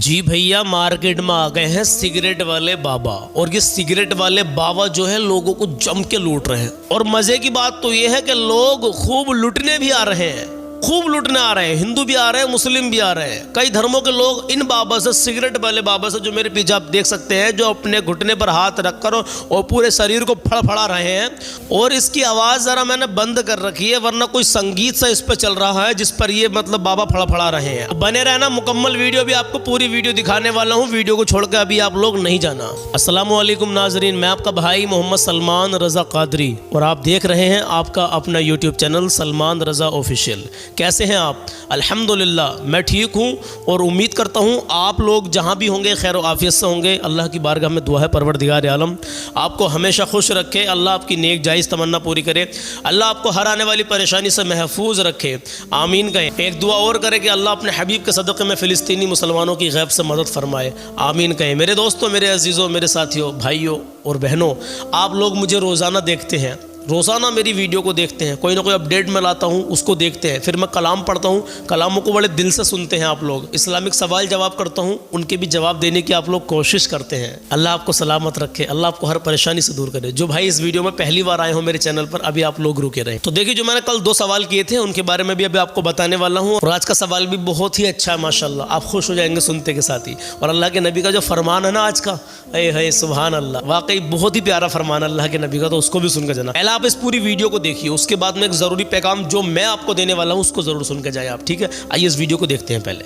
جی بھیا مارکیٹ میں آ گئے ہیں سگریٹ والے بابا، اور یہ سگریٹ والے بابا جو ہے لوگوں کو جم کے لوٹ رہے ہیں۔ اور مزے کی بات تو یہ ہے کہ لوگ خوب لٹنے بھی آ رہے ہیں، خوب لٹنے آ رہے ہیں، ہندو بھی آ رہے ہیں، مسلم بھی آ رہے ہیں، کئی دھرموں کے لوگ ان بابا سے، سگریٹ والے بابا سے جو میرے پیچھے آپ دیکھ سکتے ہیں، جو اپنے گھٹنے پر ہاتھ رکھ کر اور پورے شریر کو پھڑ پھڑا رہے ہیں۔ اور اس کی آواز ذرا میں نے بند کر رکھی ہے، ورنہ کوئی سنگیت سا اس پہ چل رہا ہے جس پر یہ بابا پھڑ پھڑا رہے ہیں۔ بنے رہنا، مکمل ویڈیو بھی آپ کو پوری ویڈیو دکھانے والا ہوں، ویڈیو کو چھوڑ کے ابھی آپ لوگ نہیں جانا۔ السلام علیکم ناظرین، میں آپ کا بھائی محمد سلمان رضا قادری، اور آپ دیکھ رہے ہیں آپ کا اپنا یوٹیوب چینل سلمان رضا آفیشیل۔ کیسے ہیں آپ؟ الحمدللہ میں ٹھیک ہوں، اور امید کرتا ہوں آپ لوگ جہاں بھی ہوں گے خیر و عافیت سے ہوں گے۔ اللہ کی بارگاہ میں دعا ہے پروردگار عالم آپ کو ہمیشہ خوش رکھے، اللہ آپ کی نیک جائز تمنا پوری کرے، اللہ آپ کو ہر آنے والی پریشانی سے محفوظ رکھے، آمین کہیں۔ ایک دعا اور کرے کہ اللہ اپنے حبیب کے صدقے میں فلسطینی مسلمانوں کی غیب سے مدد فرمائے، آمین کہیں۔ میرے دوستوں، میرے عزیزوں، میرے ساتھیوں، بھائیوں اور بہنوں، آپ لوگ مجھے روزانہ دیکھتے ہیں، روزانہ میری ویڈیو کو دیکھتے ہیں، کوئی نہ کوئی اپڈیٹ میں لاتا ہوں، اس کو دیکھتے ہیں، پھر میں کلام پڑھتا ہوں، کلاموں کو بڑے دل سے سنتے ہیں آپ لوگ، اسلامک سوال جواب کرتا ہوں، ان کے بھی جواب دینے کی آپ لوگ کوشش کرتے ہیں۔ اللہ آپ کو سلامت رکھے، اللہ آپ کو ہر پریشانی سے دور کرے۔ جو بھائی اس ویڈیو میں پہلی بار آئے ہوں میرے چینل پر، ابھی آپ لوگ رکے رہے۔ تو دیکھیے، جو میں نے کل 2 سوال کیے تھے ان کے بارے میں بھی ابھی آپ کو بتانے والا ہوں، اور آج کا سوال بھی بہت ہی اچھا ہے ماشاءاللہ، آپ خوش ہو جائیں گے سنتے کے ساتھ ہی۔ اور اللہ کے نبی کا جو فرمان ہے نا آج کا، اے سبحان اللہ، واقعی بہت ہی پیارا فرمان اللہ کے نبی کا، تو اس کو بھی سن کے جانا۔ پہلے آپ اس پوری ویڈیو کو دیکھیے، اس کے بعد میں ایک ضروری پیغام جو میں آپ کو دینے والا ہوں اس کو ضرور سن کے جائیں آپ، ٹھیک ہے؟ آئیے اس ویڈیو کو دیکھتے ہیں پہلے۔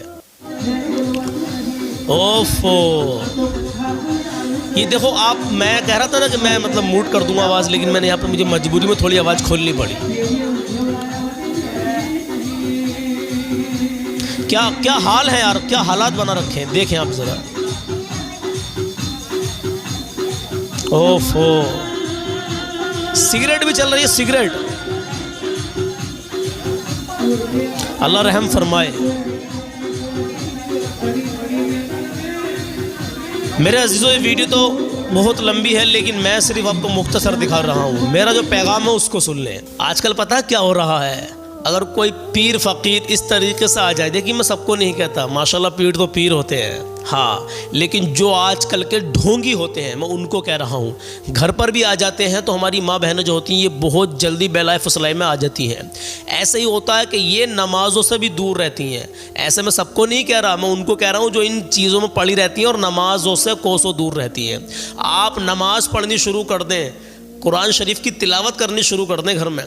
اوفو، یہ دیکھو آپ، میں کہہ رہا تھا نا کہ میں موٹ کر دوں گا آواز، لیکن میں نے یہاں پہ مجھے مجبوری میں تھوڑی آواز کھولنی پڑی۔ کیا حال ہے یار، کیا حالات بنا رکھے ہیں، دیکھیں آپ ذرا۔ اوفو، سگریٹ بھی چل رہی ہے، سگریٹ، اللہ رحم فرمائے۔ میرے عزیزوں، یہ ویڈیو تو بہت لمبی ہے، لیکن میں صرف آپ کو مختصر دکھا رہا ہوں، میرا جو پیغام ہے اس کو سن لیں۔ آج کل پتہ ہے کیا ہو رہا ہے؟ اگر کوئی پیر فقیر اس طریقے سے آ جائے، دیکھیے میں سب کو نہیں کہتا، ماشاءاللہ پیر تو پیر ہوتے ہیں، ہاں، لیکن جو آج کل کے ڈھونگی ہوتے ہیں میں ان کو کہہ رہا ہوں، گھر پر بھی آ جاتے ہیں تو ہماری ماں بہنیں جو ہوتی ہیں یہ بہت جلدی بیلائے فسلائی میں آ جاتی ہیں۔ ایسے ہی ہوتا ہے کہ یہ نمازوں سے بھی دور رہتی ہیں، ایسے میں سب کو نہیں کہہ رہا، میں ان کو کہہ رہا ہوں جو ان چیزوں میں پڑی رہتی ہیں اور نمازوں سے کوسوں دور رہتی ہیں۔ آپ نماز پڑھنی شروع کر دیں، قرآن شریف کی تلاوت کرنی شروع کر دیں گھر میں،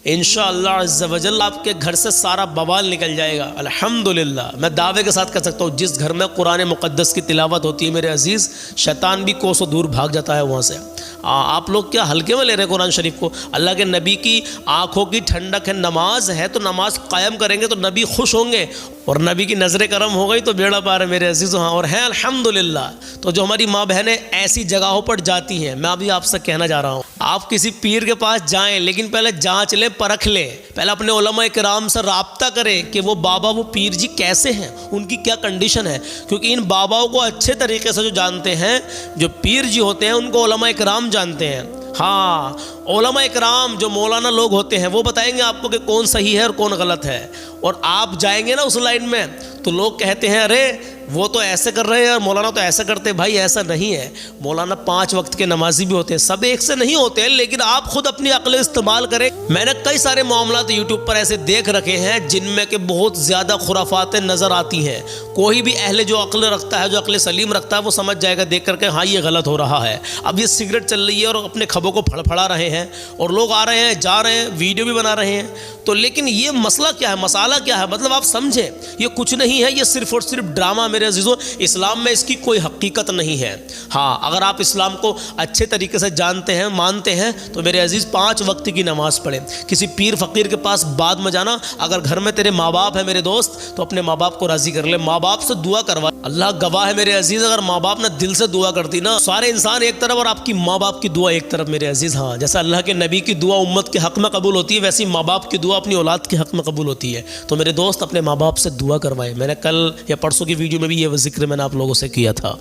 انشاءاللہ عز و جل آپ کے گھر سے سارا بوال نکل جائے گا۔ الحمدللہ میں دعوے کے ساتھ کہہ سکتا ہوں، جس گھر میں قرآن مقدس کی تلاوت ہوتی ہے میرے عزیز، شیطان بھی کوسوں دور بھاگ جاتا ہے وہاں سے۔ آپ لوگ کیا ہلکے میں لے رہے ہیں قرآن شریف کو؟ اللہ کے نبی کی آنکھوں کی ٹھنڈک ہے، نماز ہے تو نماز قائم کریں گے تو نبی خوش ہوں گے، اور نبی کی نظر کرم ہو گئی تو بیڑا پار ہے میرے عزیزوں، ہاں، اور ہیں الحمدللہ۔ تو جو ہماری ماں بہنیں ایسی جگہوں پر جاتی ہیں، میں ابھی آپ سے کہنا چاہ رہا ہوں، آپ کسی پیر کے پاس جائیں لیکن پہلے جانچ لیں، پرکھ لیں، پہلے اپنے علماء کرام سے رابطہ کریں کہ وہ بابا، وہ پیر جی کیسے ہیں، ان کی کیا کنڈیشن ہے، کیونکہ ان باباؤں کو اچھے طریقے سے جو جانتے ہیں، جو پیر جی ہوتے ہیں ان کو علماء کرام جانتے ہیں۔ ہاں، علماء کرام جو مولانا لوگ ہوتے ہیں وہ بتائیں گے آپ کو کہ کون صحیح ہے اور کون غلط ہے، اور آپ جائیں گے نا اس لائن میں تو لوگ کہتے ہیں ارے وہ تو ایسے کر رہے ہیں اور مولانا تو ایسا کرتے ہیں۔ بھائی ایسا نہیں ہے، مولانا 5 وقت کے نمازی بھی ہوتے ہیں، سب ایک سے نہیں ہوتے ہیں، لیکن آپ خود اپنی عقل استعمال کریں۔ میں نے کئی سارے معاملات یوٹیوب پر ایسے دیکھ رکھے ہیں جن میں کہ بہت زیادہ خرافاتیں نظر آتی ہیں، کوئی بھی اہل جو عقل رکھتا ہے، جو عقل سلیم رکھتا ہے، وہ سمجھ جائے گا دیکھ کر کے ہاں یہ غلط ہو رہا ہے۔ اب یہ سگریٹ چل رہی ہے اور اپنے کھبوں کو پھڑا رہے ہیں، اور لوگ آ رہے ہیں، جا رہے ہیں، ویڈیو بھی بنا رہے ہیں، تو لیکن یہ مسئلہ کیا ہے، مسئلہ کیا ہے، آپ سمجھیں، یہ کچھ نہیں ہے، یہ صرف اور صرف ڈرامہ میرے عزیزوں، اسلام میں اس کی کوئی حقیقت نہیں ہے۔ ہاں، اگر آپ اسلام کو اچھے طریقے سے جانتے ہیں، مانتے ہیں، تو میرے عزیز 5 وقت کی نماز پڑھیں۔ کسی پیر فقیر کے پاس بعد میں جانا، اگر گھر میں تیرے ماں باپ ہیں میرے دوست تو اپنے ماں باپ کو راضی کر لے، ماں باپ سے دعا کروا، اللہ گواہ ہے میرے عزیز، اگر ماں باپ نے دل سے دعا کرتی نا، سارے انسان ایک طرف اور آپ کی ماں باپ کی دعا ایک طرف میرے عزیز۔ ہاں، جیسا اللہ کے نبی کی دعا امت کے حق میں قبول ہوتی ہے، ویسی ماں باپ کی دعا اپنی اولاد کے حق میں قبول ہوتی ہے۔ تو میرے دوست اپنے ماں باپ سے دعا کروائے، میں نے کل یا پرسوں کی ویڈیو میں بھی یہ ذکر میں نے آپ لوگوں سے کیا تھا۔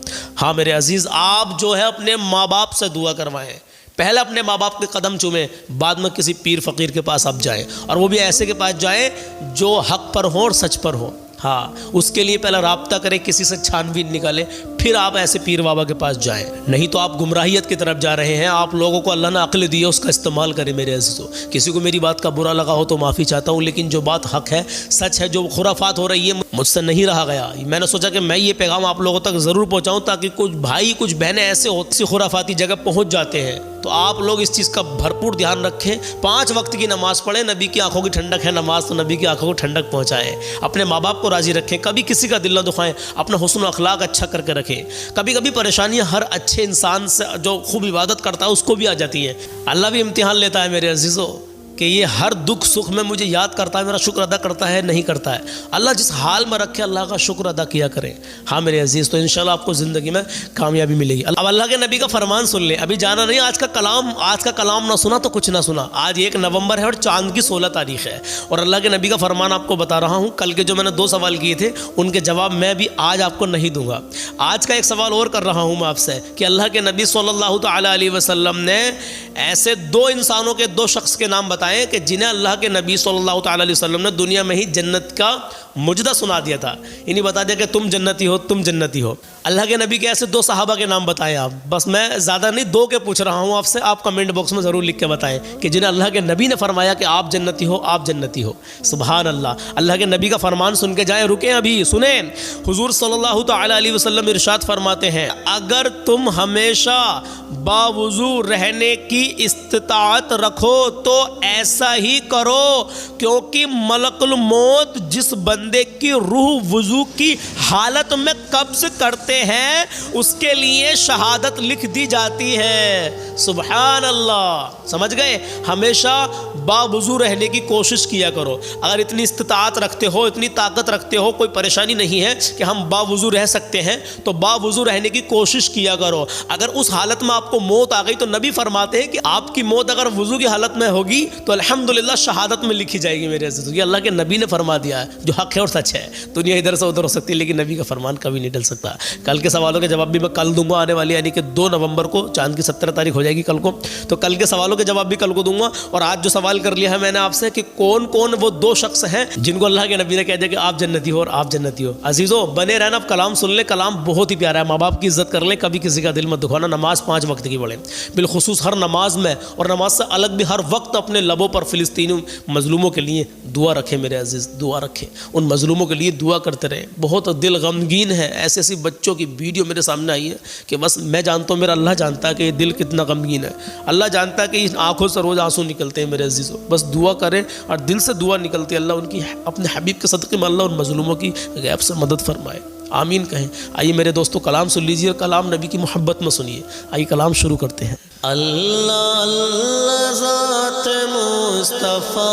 ہاں میرے عزیز، آپ جو ہے اپنے ماں باپ سے دعا کروائیں، پہلے اپنے ماں باپ کے قدم چومیں، بعد میں کسی پیر فقیر کے پاس آپ جائیں، اور وہ بھی ایسے کے پاس جائیں جو حق پر ہو اور سچ پر ہو۔ ہاں اس کے لیے پہلا رابطہ کریں، کسی سے چھانبین نکالیں، پھر آپ ایسے پیر بابا کے پاس جائیں، نہیں تو آپ گمراہیت کی طرف جا رہے ہیں۔ آپ لوگوں کو اللہ نے عقل دی ہے، اس کا استعمال کریں میرے عزیزو۔ کسی کو میری بات کا برا لگا ہو تو معافی چاہتا ہوں، لیکن جو بات حق ہے، سچ ہے، جو خرافات ہو رہی ہے مجھ سے نہیں رہا گیا۔ میں نے سوچا کہ میں یہ پیغام آپ لوگوں تک ضرور پہنچاؤں، تاکہ کچھ بھائی کچھ بہنیں ایسے خرافاتی جگہ پہنچ جاتے ہیں، تو آپ لوگ اس چیز کا بھرپور دھیان رکھیں، 5 وقت کی نماز پڑھیں، نبی کی آنکھوں کی ٹھنڈک ہے نماز، تو نبی کی آنکھوں کو ٹھنڈک پہنچائیں، اپنے ماں باپ کو راضی رکھیں، کبھی کسی کا دل نہ دکھائیں، اپنا حسن و اخلاق اچھا کر کے رکھیں۔ کبھی کبھی پریشانیاں ہر اچھے انسان سے جو خوب عبادت کرتا ہے اس کو بھی آ جاتی ہیں، اللہ بھی امتحان لیتا ہے میرے عزیزو، کہ یہ ہر دکھ سکھ میں مجھے یاد کرتا ہے، میرا شکر ادا کرتا ہے نہیں کرتا ہے۔ اللہ جس حال میں رکھے اللہ کا شکر ادا کیا کریں۔ ہاں میرے عزیز، تو انشاءاللہ آپ کو زندگی میں کامیابی ملے گی۔ اب اللہ کے نبی کا فرمان سن لیں، ابھی جانا نہیں، آج کا کلام نہ سنا تو کچھ نہ سنا۔ آج 1 نومبر ہے اور چاند کی 16 تاریخ ہے، اور اللہ کے نبی کا فرمان آپ کو بتا رہا ہوں۔ کل کے جو میں نے 2 سوال کیے تھے ان کے جواب میں بھی آج آپ کو نہیں دوں گا۔ آج کا ایک سوال اور کر رہا ہوں میں آپ سے، کہ اللہ کے نبی صلی اللہ تعالیٰ علیہ وسلم نے ایسے 2 انسانوں کے 2 شخص کے نام بتائیں کہ جنہیں اللہ کے نبی صلی اللہ تعالیٰ علیہ وسلم نے دنیا میں ہی جنت کا مجدہ سنا دیا تھا، انہیں بتا دیا کہ تم جنتی ہو، تم جنتی ہو۔ اللہ کے نبی کے ایسے 2 صحابہ کے نام بتائیں آپ، بس میں زیادہ نہیں 2 کے پوچھ رہا ہوں آپ سے، آپ کمنٹ باکس میں ضرور لکھ کے بتائیں کہ جنہیں اللہ کے نبی نے فرمایا کہ آپ جنتی ہو، آپ جنتی ہو۔ سبحان اللہ، اللہ کے نبی کا فرمان سن کے جائیں، رکیں ابھی سنیں۔ حضور صلی اللہ تعالیٰ علیہ وسلم ارشاد فرماتے ہیں، اگر تم ہمیشہ باوضو رہنے کی استطاعت رکھو تو ایسا ہی کرو، کیونکہ ملک الموت جس بندے کی روح وضو کی حالت میں قبض کرتے ہیں اس کے لیے شہادت لکھ دی جاتی ہے۔ سبحان اللہ، سمجھ گئے؟ ہمیشہ باوضو رہنے کی کوشش کیا کرو۔ اگر اتنی استطاعت رکھتے ہو، اتنی طاقت رکھتے ہو، کوئی پریشانی نہیں ہے کہ ہم باوضو رہ سکتے ہیں، تو باوضو رہنے کی کوشش کیا کرو۔ اگر اس حالت میں آپ کو موت آ گئی تو نبی فرماتے ہیں کہ آپ کی موت اگر وضو کی حالت میں ہوگی تو الحمدللہ شہادت میں لکھی جائے گی میرے عزیز۔ یہ اللہ کے نبی نے فرما دیا ہے، جو حق ہے اور سچ ہے۔ دنیا ادھر سے ادھر ہو سکتی ہے لیکن نبی کا فرمان کبھی نہیں ٹل سکتا۔ کل کے سوالوں کے جواب بھی میں کل دوں گا، آنے والی یعنی کہ 2 نومبر کو، چاند کی 17 تاریخ ہو جائے گی کل کو، تو کل کے سوالوں کے جواب بھی کل کو دوں گا۔ اور آج جو سوال کر لیا ہے میں نے آپ سے کہ کون کون وہ 2 شخص ہیں جن کو اللہ کے نبی نے کہہ دیا کہ آپ جنتی ہو اور آپ جنتی ہو۔ عزیزو بنے رہنا، اب کلام سن لیں، کلام بہت ہی پیارا ہے، ماں باپ کی عزت کر لیں، کبھی کسی کا دل مت دکھانا، نماز 5 وقت کی پڑھیں، بالخصوص ہر نماز میں، اور نماز سے الگ بھی ہر وقت اپنے لبوں پر فلسطینی مظلوموں کے لیے دعا رکھیں میرے عزیز، دعا رکھیں، ان مظلوموں کے لیے دعا کرتے رہیں۔ بہت دل غمگین ہے، ایسے ایسی بچوں کی ویڈیو میرے سامنے آئی ہے کہ بس میں جانتا ہوں، میرا اللہ جانتا ہے کہ یہ دل کتنا غمگین ہے، اللہ جانتا ہے کہ ان آنکھوں سے روز آنسو نکلتے ہیں میرے عزیزوں۔ بس دعا کریں اور دل سے دعا نکلتی ہے، اللہ ان کی اپنے حبیب کے صدقے میں اللہ ان مظلوموں کی غیب سے مدد فرمائے، آمین کہیں۔ آئیے میرے دوستو کلام سن لیجیے، اور کلام نبی کی محبت میں سنیے۔ آئیے کلام شروع کرتے ہیں۔ اللہ اللہ ذات مصطفیٰ،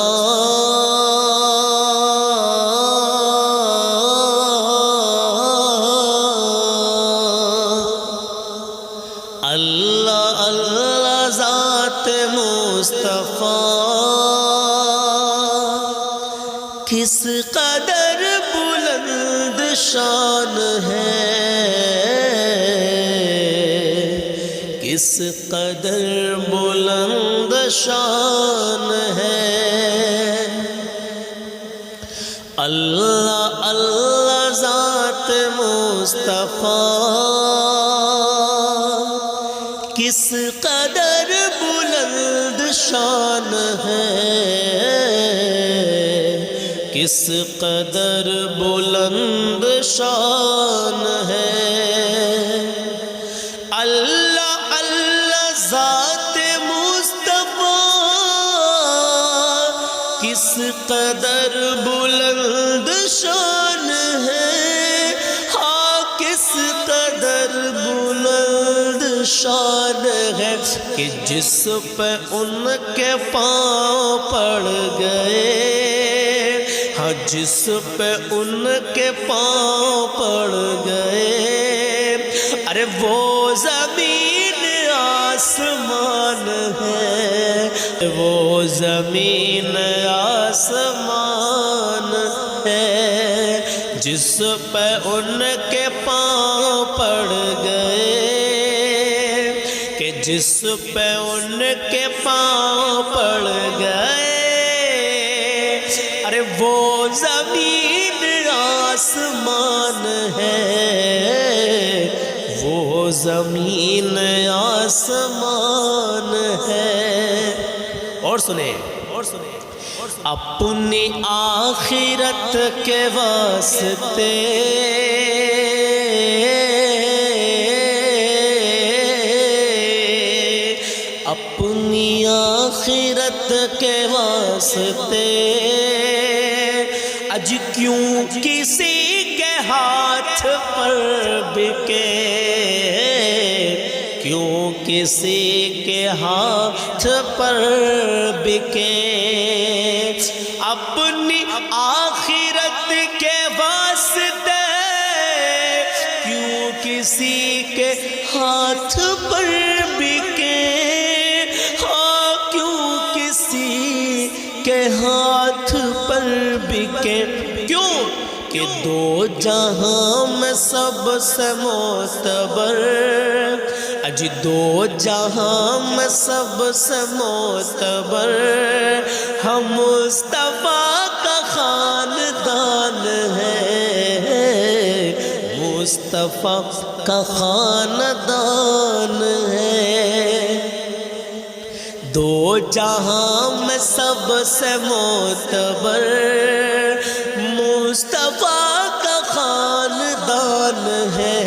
اللہ اللہ ذات مصطفیٰ، کس قدر بلند شان ہے، کس قدر بلند شان ہے، اللہ اللہ ذات مصطفیٰ، کس قدر بلند شان ہے، کس قدر بلند شان ہے، اللہ اللہ ذات مصطفیٰ، کس قدر بلند شان ہے، ہاں کس قدر بلند شان ہے، کہ جس پہ ان کے پاؤں پڑ گئے، ہاں جس پہ ان کے پاؤں پڑ گئے، ارے وہ زمین آسمان ہے، وہ زمین آسمان ہے، جس پہ ان کے پاؤں پڑ گئے، کہ جس پہ ان کے پاؤں پڑ گئے، ارے وہ زمین آسمان ہے، وہ زمین آسمان ہے۔ اور سنیں، اپنی آخرت کے واسطے اپنی آخرت کے واسطے اج کیوں کسی کے ہاتھ پر بکے، کیوں کسی کے ہاتھ پر بکے، اپنی آخرت کے واسطے کیوں کسی کے ہاتھ پر بکے، ہاں کیوں کسی کے ہاتھ پر بکے، کیوں کہ دو جہاں میں سب سے معتبر، اج دو جہاں میں سب سے معتبر ہم مصطفیٰ کا خاندان ہے، مصطفیٰ کا خاندان ہے۔ دو جہاں میں سب سے معتبر مصطفیٰ کا خاندان ہے،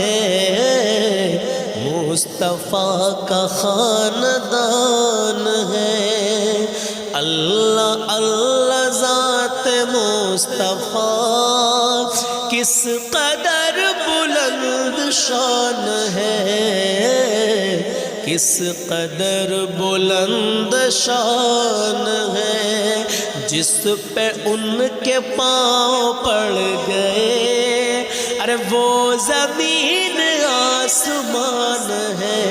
مصطفیٰ کا خاندان ہے۔ اللہ اللہ ذات مصطفیٰ کس قدر بلند شان ہے، کس قدر بلند شان ہے، جس پہ ان کے پاؤں پڑ گئے، ارے وہ زمین آسمان ہے،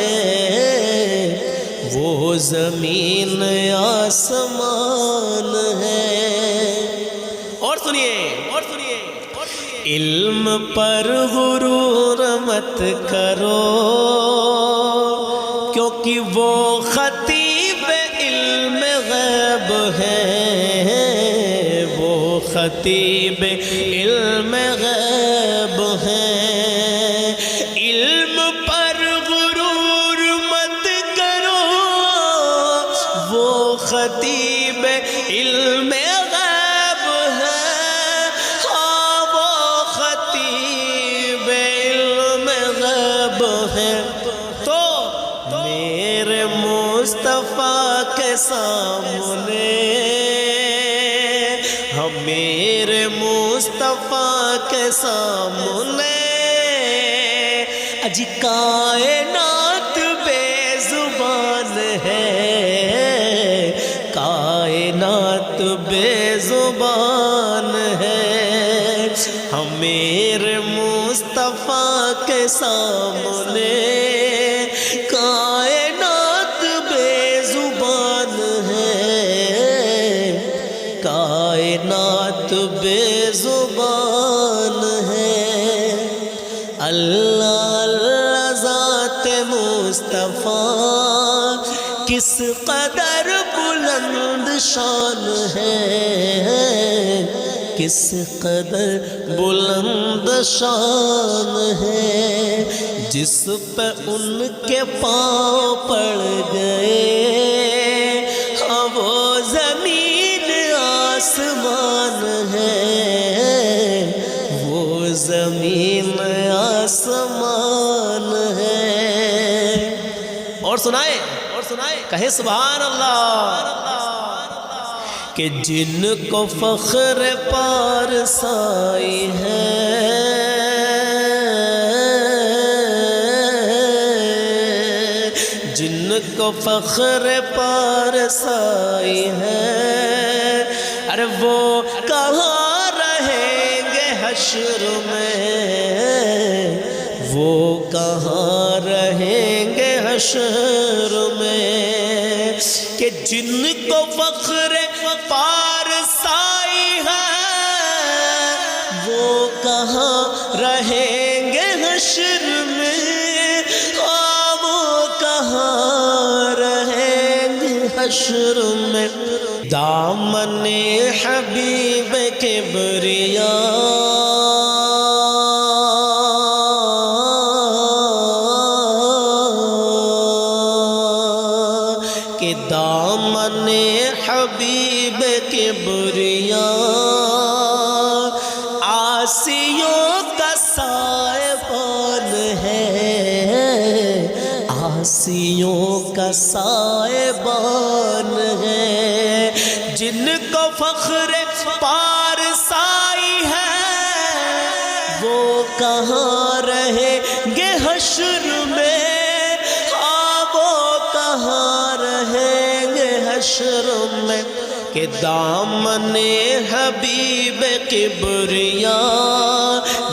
وہ زمین آسمان ہے۔ اور سنیے، علم پر غرور مت کرو، کیونکہ وہ خطیب علم غیب ہے، وہ خطیب علم غیب ہے۔ علم پر غرور مت کرو، وہ خطیب علم غیب ہے، ہاں وہ خطیب علم غیب ہے۔ تو میرے مصطفیٰ کے سامنے، ہم میرے مصطفیٰ کے سامنے اج کائنات بے زبان ہے، کائنات بے زبان ہے۔ ہم میرے مصطفیٰ کے سامنے کائنات بے زبان ہے، کائنات بے زبان ہے۔ اللہ اللہ ذات مصطفیٰ کس قدر بلند شان ہے، کس قدر بلند شان ہے، جس پہ ان کے پاؤں پڑ گئے، ہاں وہ زمین آسمان ہے، وہ زمین آسمان ہے۔ اور سنائے کہے سبحان اللہ، کہ جن کو فخر پارسائی ہے، جن کو فخر پارسائی ہے، ارے وہ کہاں رہیں گے حشر میں، وہ کہاں رہیں گے حشر میں، کہ جن کو فخر پارسائی ہے، وہ کہاں رہیں گے حشر میں، وہ کہاں رہیں گے حشر میں۔ دامن حبیب کبریا کہ دامن حبیب کبریا عاصیوں کا سائبان ہے، عاصیوں کا سائبان ہے، جن کو فخر پارسائی ہے وہ کہاں رہیں گے حشر میں، وہ کہاں رہیں گے حشر میں، کہ دامن حبیب کبریا،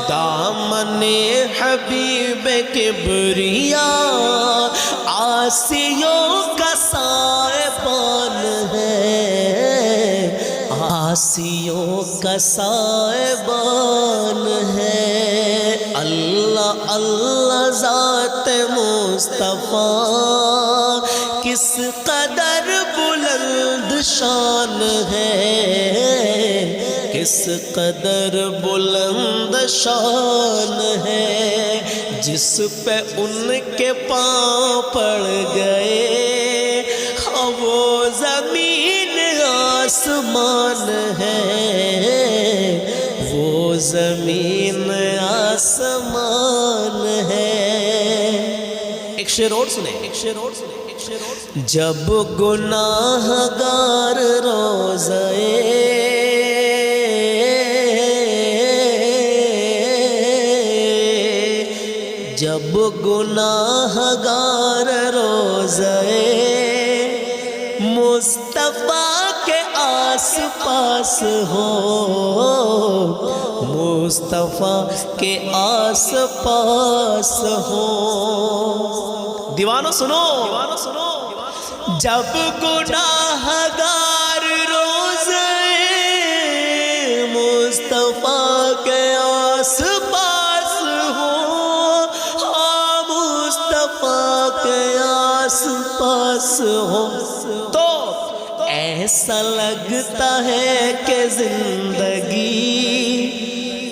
دامن حبیب کبریا عاصیوں کا سائبان ہے، عاصیوں کا سائبان ہے۔ اللہ اللہ ذات مصطفیٰ کس قدر بلند شان ہے، کس قدر بلند شان ہے، جس پہ ان کے پاؤں پڑ گئے وہ زمین آسمان ہے، وہ زمین آسمان ہے۔ ایک شعر اور سنیں، ایک شعر اور سنیں، ایک شعر اور سنیں۔ جب گناہ گار روزے جب گناہ گار روزے مصطفیٰ کے آس پاس ہو، مصطفیٰ کے آس پاس ہو۔ دیوانو سنو، دیوانو سنو، جب گناہ گار روزے مصطفیٰ کے آس پاس ہو، مصطفیٰ کے آس پاس ہو، تو ایسا لگتا ہے کہ زندگی،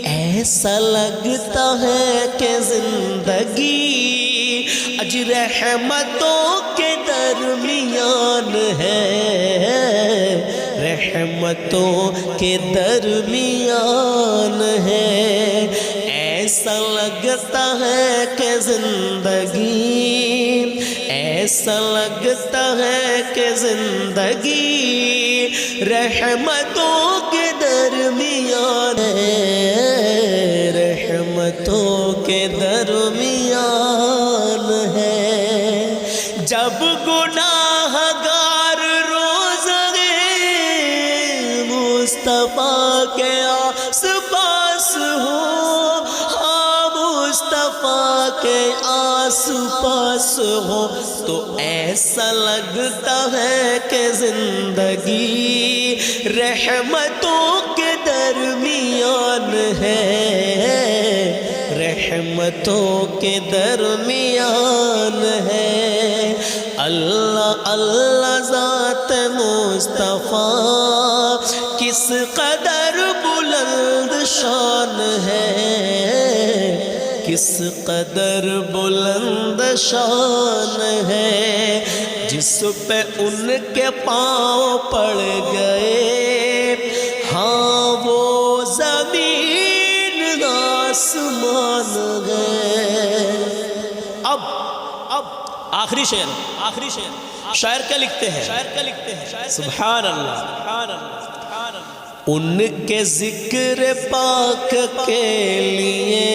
ایسا لگتا ہے کہ زندگی اج رحمتوں کے درمیان ہے، رحمتوں کے درمیان ہے، ایسا لگتا ہے کہ زندگی، ایسا لگتا ہے کہ زندگی رحمتوں کے درمیان ہے، رحمتوں کے درمیان ہے۔ جب گناہ گار روزے مصطفیٰ کے آس پاس ہو، مصطفیٰ کے آس پاس ہو، تو ایسا لگتا ہے کہ زندگی رحمتوں کے درمیان ہے، رحمتوں کے درمیان ہے۔ اللہ اللہ ذات مصطفیٰ کس قدر بلند شان ہے، کس قدر بلند شان ہے، جس پہ ان کے پاؤں پڑ گئے ہاں وہ زمین آسمان گئے۔ اب آخری شعر، آخری شعر، شاعر کیا لکھتے ہیں، شاعر کیا لکھتے ہیں، سبحان اللہ، سبحان اللہ، سبحان اللہ۔ ان کے ذکر پاک کے لیے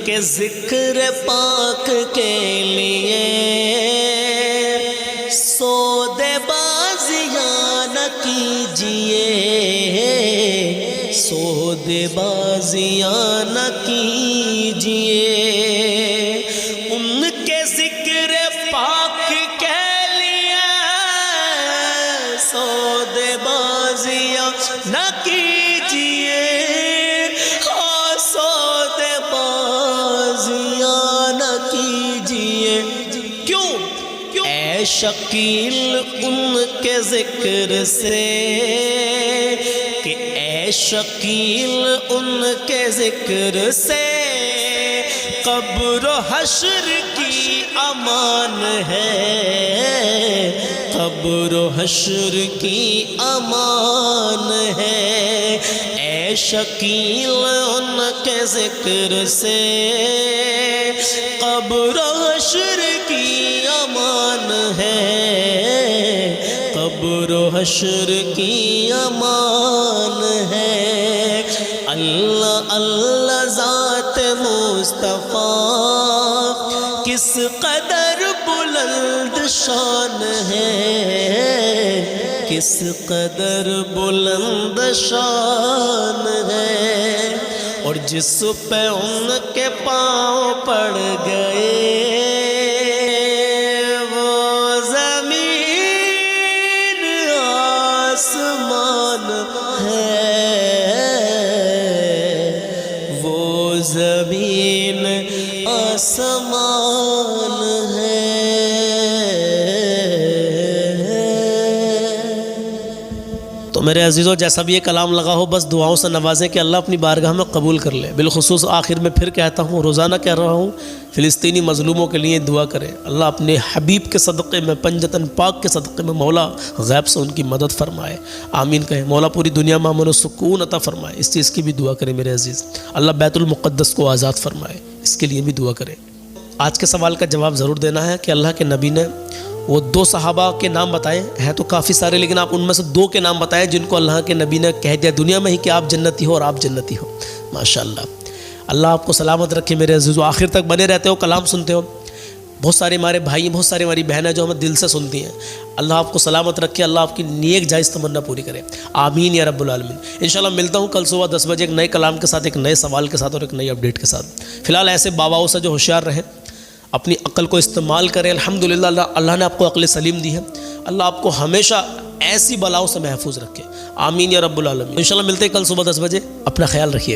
کے ذکر پاک کے لیے سودے بازیاں نہ کیجیے، سودے بازیاں نہ کیجیے، ان کے ذکر پاک کے لیے سودے بازیاں نہ کیجیے، اے شکیل ان کے ذکر سے، کہ اے شکیل ان کے ذکر سے قبر و حشر کی امان ہے، قبر و حشر کی امان ہے، اے شکیل ان کے ذکر سے قبر و حشر کی امان ہے، قبر و حشر کی امان ہے۔ اللہ اللہ ذات مصطفیٰ کس قدر بلند شان ہے، کس قدر بلند شان ہے، اور جس پہ ان کے پاؤں پڑ گئے وہ زمین آسمان ہے، وہ زمین آسمان ہے۔ تو میرے عزیزوں، جیسا بھی یہ کلام لگا ہو بس دعاؤں سے نوازیں کہ اللہ اپنی بارگاہ میں قبول کر لے۔ بالخصوص آخر میں پھر کہتا ہوں، روزانہ کہہ رہا ہوں، فلسطینی مظلوموں کے لیے دعا کریں۔ اللہ اپنے حبیب کے صدقے میں، پنجتن پاک کے صدقے میں مولا غیب سے ان کی مدد فرمائے، آمین کہیں۔ مولا پوری دنیا میں امن و سکون عطا فرمائے، اس چیز کی بھی دعا کریں میرے عزیز۔ اللہ بیت المقدس کو آزاد فرمائے، اس کے لیے بھی دعا کریں۔ آج کے سوال کا جواب ضرور دینا ہے کہ اللہ کے نبی نے وہ 2 صحابہ کے نام بتائے ہیں، تو کافی سارے، لیکن آپ ان میں سے 2 کے نام بتائے جن کو اللہ کے نبی نے کہہ دیا دنیا میں ہی کہ آپ جنتی ہو اور آپ جنتی ہو۔ ماشاءاللہ، اللہ آپ کو سلامت رکھے میرے عزیزو، آخر تک بنے رہتے ہو، کلام سنتے ہو۔ بہت سارے ہمارے بھائی، بہت ساری ہماری بہنیں جو ہمیں دل سے سنتی ہیں، اللہ آپ کو سلامت رکھے، اللہ آپ کی نیک جائز تمنا پوری کرے، آمین یا رب العالمین۔ انشاءاللہ ملتا ہوں کل صبح 10 بجے ایک نئے کلام کے ساتھ، ایک نئے سوال کے ساتھ اور ایک نئی اپڈیٹ کے ساتھ۔ فی الحال ایسے باباؤں سے جو ہوشیار رہیں، اپنی عقل کو استعمال کریں۔ الحمدللہ اللہ نے آپ کو عقل سلیم دی ہے، اللہ آپ کو ہمیشہ ایسی بلاؤں سے محفوظ رکھے، آمین یا رب العالمین۔ انشاءاللہ ملتے ہیں کل صبح 10 بجے، اپنا خیال رکھیے گا۔